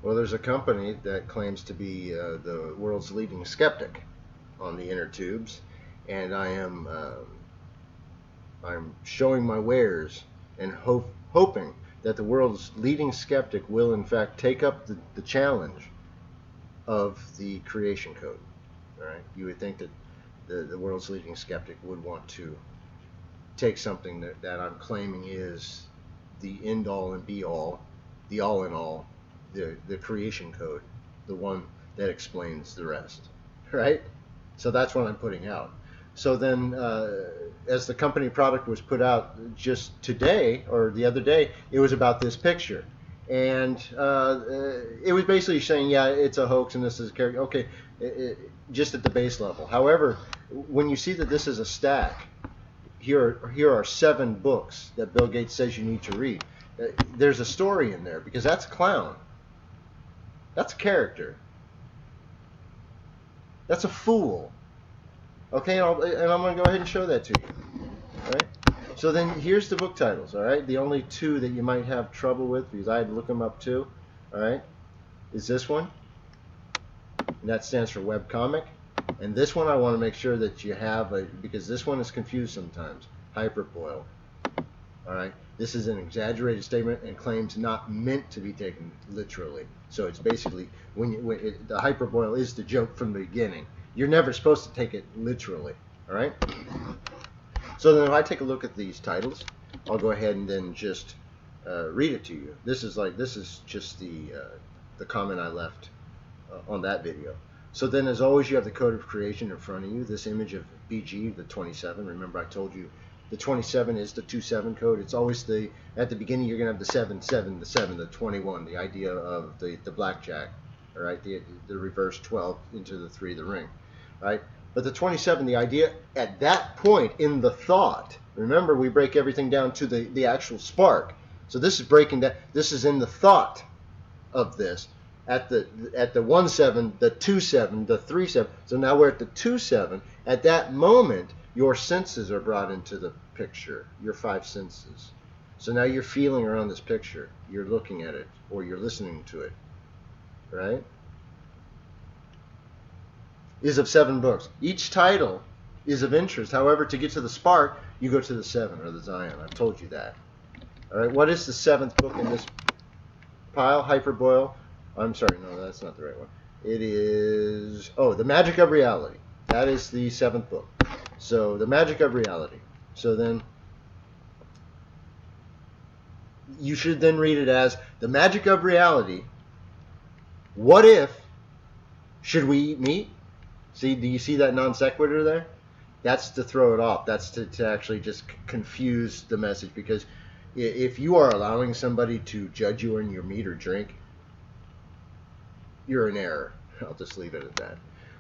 Well, there's a company that claims to be the world's leading skeptic on the inner tubes, and I'm showing my wares and hoping that the world's leading skeptic will in fact take up the challenge of the creation code. All right, you would think that the world's leading skeptic would want to take something that I'm claiming is the end all and be all, the all in all, the creation code, the one that explains the rest, right? So that's what I'm putting out. So then, as the company product was put out just today or the other day, it was about this picture. And it was basically saying, yeah, it's a hoax and this is a character. Okay, just at the base level. However, when you see that this is a stack, here are 7 books that Bill Gates says you need to read. There's a story in there, because that's a clown. That's a character. That's a fool. Okay, and I'm going to go ahead and show that to you. All right? So then here's the book titles, all right? The only 2 that you might have trouble with, because I had to look them up too, all right, is this one, and that stands for webcomic. And this one I want to make sure that you have, because this one is confused sometimes, hyperboil. All right, this is an exaggerated statement and claims not meant to be taken literally. So it's basically, the hyperboil is the joke from the beginning. You're never supposed to take it literally, all right? So then if I take a look at these titles, I'll go ahead and then just read it to you. This is just the comment I left on that video. So then, as always, you have the code of creation in front of you, this image of BG, the 27. Remember I told you the 27 is the 27 code. It's always at the beginning you're going to have the 7, 7, the 7, the 21, the idea of the blackjack, all right, the reverse 12 into the 3, the ring. Right? But the 27, the idea at that point in the thought, remember we break everything down to the actual spark. So this is breaking down, this is in the thought of this, at the 1-7, the 2-7, the 3-7. So now we're at the 2-7. At that moment, your senses are brought into the picture, your 5 senses. So now you're feeling around this picture, you're looking at it, or you're listening to it, right? Is of 7 books. Each title is of interest. However, to get to the spark, you go to the 7 or the Zion. I've told you that. All right. What is the 7th book in this pile? Hyperboil. I'm sorry. No, that's not the right one. It is. Oh, The Magic of Reality. That is the 7th book. So The Magic of Reality. So then, you should then read it as The Magic of Reality. What if? Should we eat meat? See, do you see that non sequitur there? That's to throw it off. That's to actually just confuse the message, because if you are allowing somebody to judge you on your meat or drink, you're in error. I'll just leave it at that.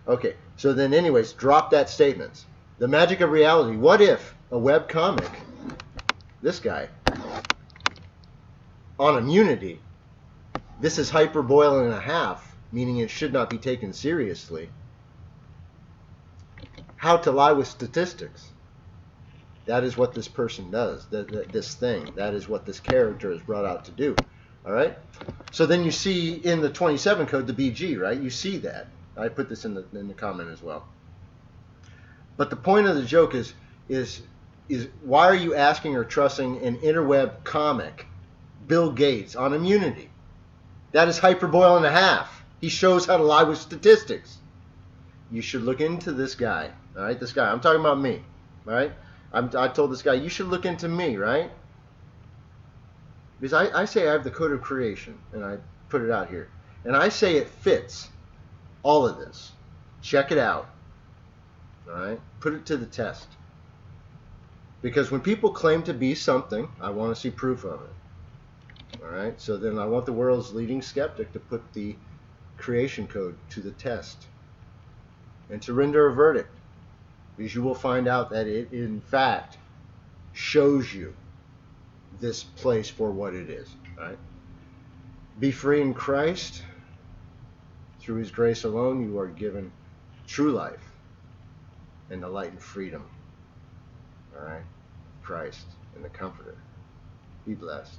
Okay, so then anyways, drop that statement. The Magic of Reality. What if a web comic, this guy, on immunity, this is hyperboil and a half, meaning it should not be taken seriously. How to lie with statistics. That is what this person does. This thing. That is what this character is brought out to do. All right. So then you see in the 27 code the BG, right? You see that. I put this in the comment as well. But the point of the joke is why are you asking or trusting an interweb comic, Bill Gates, on immunity? That is hyperboil and a half. He shows how to lie with statistics. You should look into this guy. All right, this guy. I'm talking about me. All right, I told this guy, you should look into me, right? Because I say I have the code of creation, and I put it out here, and I say it fits all of this. Check it out. All right, put it to the test. Because when people claim to be something, I want to see proof of it. All right, so then I want the world's leading skeptic to put the creation code to the test and to render a verdict, because you will find out that it in fact shows you this place for what it is. Right? Be free in Christ. Through His grace alone, you are given true life and the light and freedom. All right, Christ and the Comforter. Be blessed.